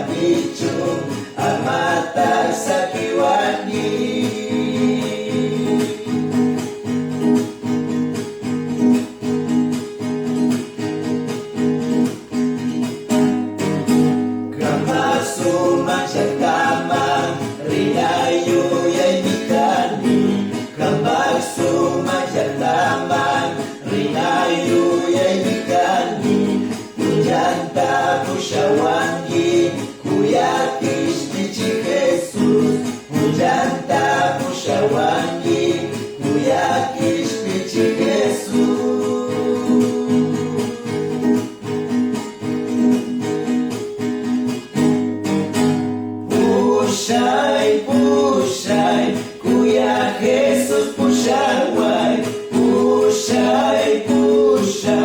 bichong ang matag sa kiwani. Suman siya kamang rinayo ya'y mikani. Kapag suman siya kamang rinayo ya'y mikani. Kunyanta po siya wangi, Kuya Kish Jesus. Kunyanta po siya wangi, Kuya Kish Jesus. Pusyay, Kuya Jesus, pusyay, pusyay, pusyay.